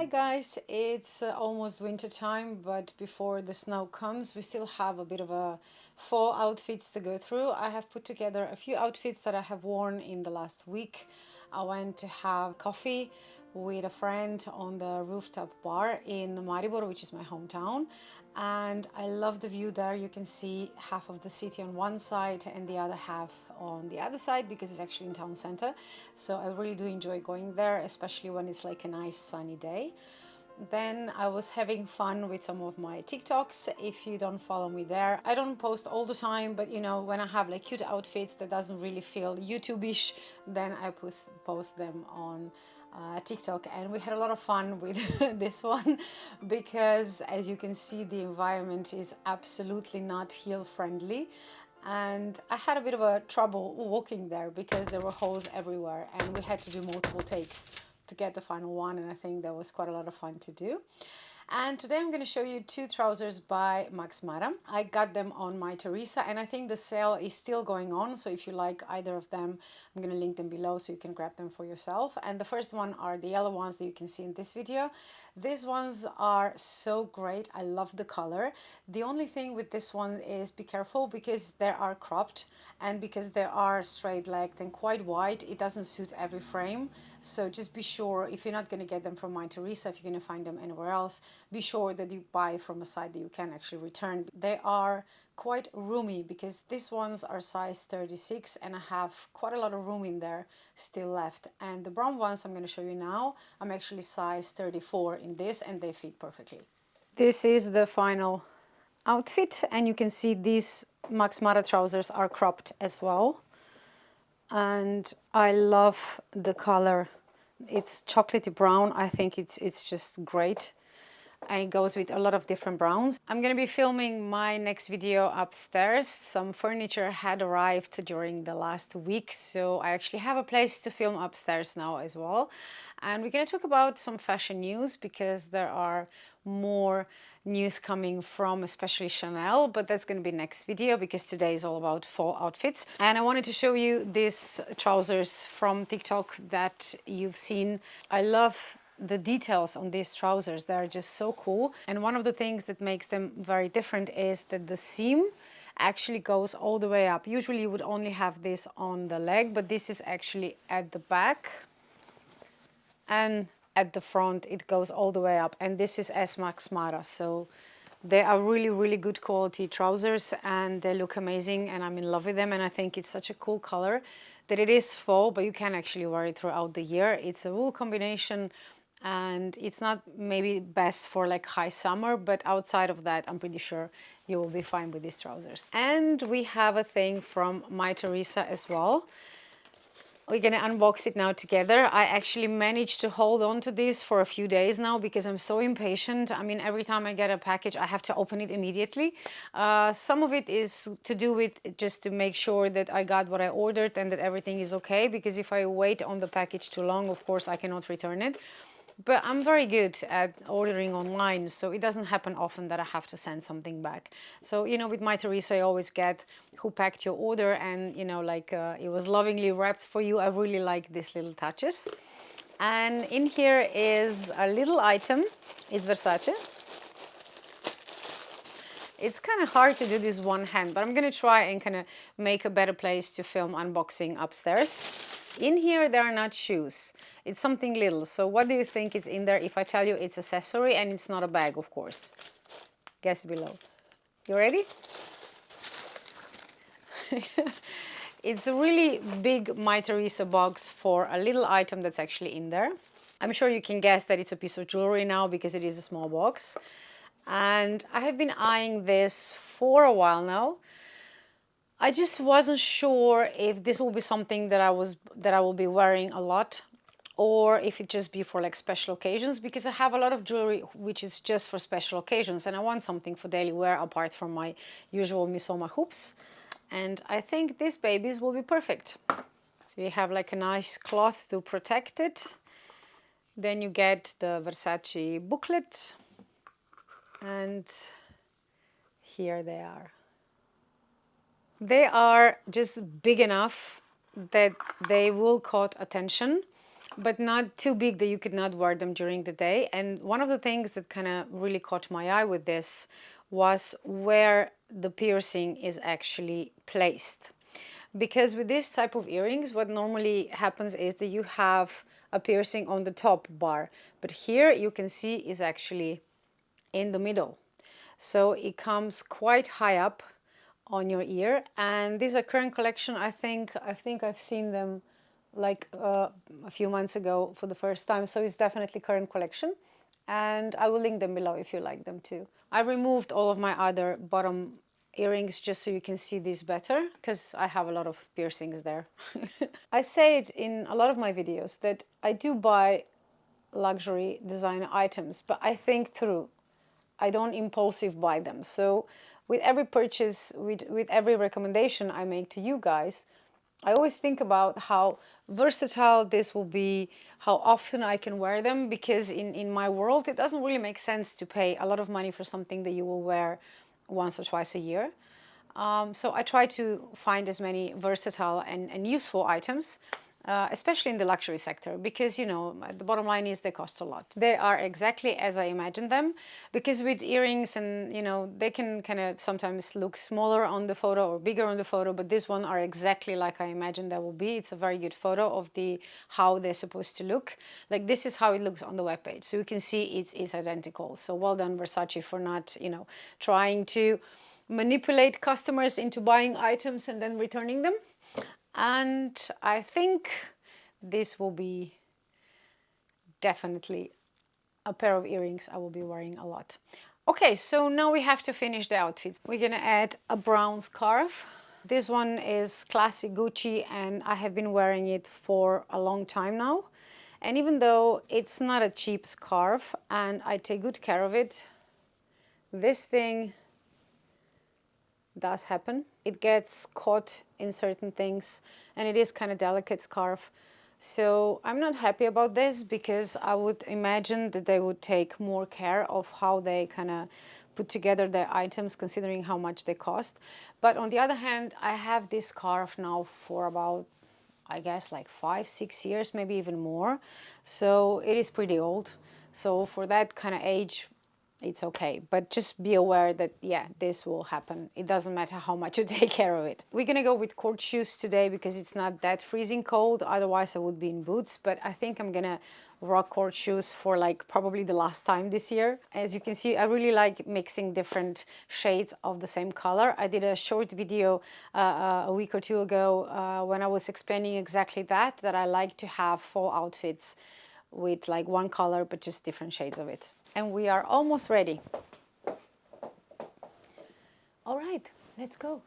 guys, it's almost winter time, but before the snow comes we still have a bit of a fall outfits to go through. I have put together a few outfits that I have worn in the last week. I went to have coffee with a friend on the rooftop bar in Maribor, which is my hometown, and I love the view there. You can see half of the city on one side and the other half on the other side because it's actually in town center. So I really do enjoy going there, especially when it's like a nice sunny day. Then I was having fun with some of my TikToks. If you don't follow me there, I don't post all the time, but you know, when I have like cute outfits that doesn't really feel YouTube-ish, then I post them on TikTok. And we had a lot of fun with this one because, as you can see, the environment is absolutely not heel friendly. And I had a bit of a trouble walking there because there were holes everywhere and we had to do multiple takes to get the final one, and I think that was quite a lot of fun to do. And today I'm going to show you two trousers by Maxmara. I got them on My Teresa, and I think the sale is still going on. So if you like either of them, I'm going to link them below so you can grab them for yourself. And the first one are the yellow ones that you can see in this video. These ones are so great. I love the color. The only thing with this one is be careful because they are cropped, and because they are straight legged and quite wide, it doesn't suit every frame. So just be sure, if you're not going to get them from My Teresa, if you're going to find them anywhere else, be sure that you buy from a site that you can actually return. They are quite roomy because these ones are size 36 and I have quite a lot of room in there still left. And the brown ones I'm going to show you now, I'm actually size 34 in this and they fit perfectly. This is the final outfit, and you can see these Maxmara trousers are cropped as well. And I love the color. It's chocolatey brown. I think it's just great. And it goes with a lot of different browns. I'm going to be filming my next video upstairs. Some furniture had arrived during the last week, so I actually have a place to film upstairs now as well. And we're going to talk about some fashion news because there are more news coming from especially Chanel, but that's going to be next video because today is all about fall outfits. And I wanted to show you these trousers from TikTok that you've seen. I love the details on these trousers. They're just so cool. And one of the things that makes them very different is that the seam actually goes all the way up. Usually you would only have this on the leg, but this is actually at the back and at the front it goes all the way up, and this is S Maxmara. So they are really good quality trousers and they look amazing and I'm in love with them. And I think it's such a cool color that it is fall, but you can actually wear it throughout the year. It's a wool combination and it's not maybe best for like high summer, but outside of that I'm pretty sure you will be fine with these trousers. And we have a thing from My Teresa as well. We're gonna unbox it now together. I actually managed to hold on to this for a few days now because I'm so impatient. I mean, every time I get a package, I have to open it immediately. Some of it is to do with just to make sure that I got what I ordered and that everything is okay, because if I wait on the package too long, of course, I cannot return it. But I'm very good at ordering online, so it doesn't happen often that I have to send something back. So, you know, with My Teresa, I always get who packed your order and, you know, like it was lovingly wrapped for you. I really like these little touches. And in here is a little item. It's Versace. It's kind of hard to do this one hand, but I'm going to try and kind of make a better place to film unboxing upstairs. In here, there are not shoes. It's something little. So what do you think is in there if I tell you it's accessory and it's not a bag, of course? Guess below. You ready? It's a really big My Teresa box for a little item that's actually in there. I'm sure you can guess that it's a piece of jewelry now because it is a small box. And I have been eyeing this for a while now. I just wasn't sure if this will be something that I will be wearing a lot, or if it just be for like special occasions, because I have a lot of jewelry which is just for special occasions and I want something for daily wear apart from my usual Misoma hoops. And I think these babies will be perfect. So you have like a nice cloth to protect it. Then you get the Versace booklet, and here they are. They are just big enough that they will caught attention, but not too big that you could not wear them during the day. And one of the things that kind of really caught my eye with this was where the piercing is actually placed. Because with this type of earrings, what normally happens is that you have a piercing on the top bar, but here you can see is actually in the middle. So it comes quite high up on your ear, and these are current collection. I think I've seen them like a few months ago for the first time, so it's definitely current collection, and I will link them below if you like them too. I removed all of my other bottom earrings just so you can see this better, because I have a lot of piercings there. I say it in a lot of my videos that I do buy luxury designer items, but I think through. I don't impulsive buy them. So with every purchase, with every recommendation I make to you guys, I always think about how versatile this will be, how often I can wear them, because in my world, it doesn't really make sense to pay a lot of money for something that you will wear once or twice a year. So I try to find as many versatile and useful items, especially in the luxury sector, because, you know, the bottom line is they cost a lot. They are exactly as I imagined them, because with earrings and, you know, they can kind of sometimes look smaller on the photo or bigger on the photo, but this one are exactly like I imagined they will be. It's a very good photo of the how they're supposed to look. Like this is how it looks on the webpage. So you can see it's identical. So well done, Versace, for not, you know, trying to manipulate customers into buying items and then returning them. And I think this will be definitely a pair of earrings I will be wearing a lot. Okay, so now we have to finish the outfit. We're gonna add a brown scarf. This one is classic Gucci, and I have been wearing it for a long time now. And even though it's not a cheap scarf and I take good care of it, this thing does happen. It gets caught in certain things, and it is kind of delicate scarf. So I'm not happy about this, because I would imagine that they would take more care of how they kind of put together their items, considering how much they cost. But on the other hand, I have this scarf now for about, I guess, like 5-6 years, maybe even more. So it is pretty old. So for that kind of age, it's okay, but just be aware that, yeah, this will happen. It doesn't matter how much you take care of it. We're gonna go with court shoes today because it's not that freezing cold. Otherwise I would be in boots, but I think I'm gonna rock court shoes for like probably the last time this year. As you can see, I really like mixing different shades of the same color. I did a short video a week or two ago when I was explaining exactly that I like to have fall outfits with like one color but just different shades of it. And we are almost ready. All right, let's go.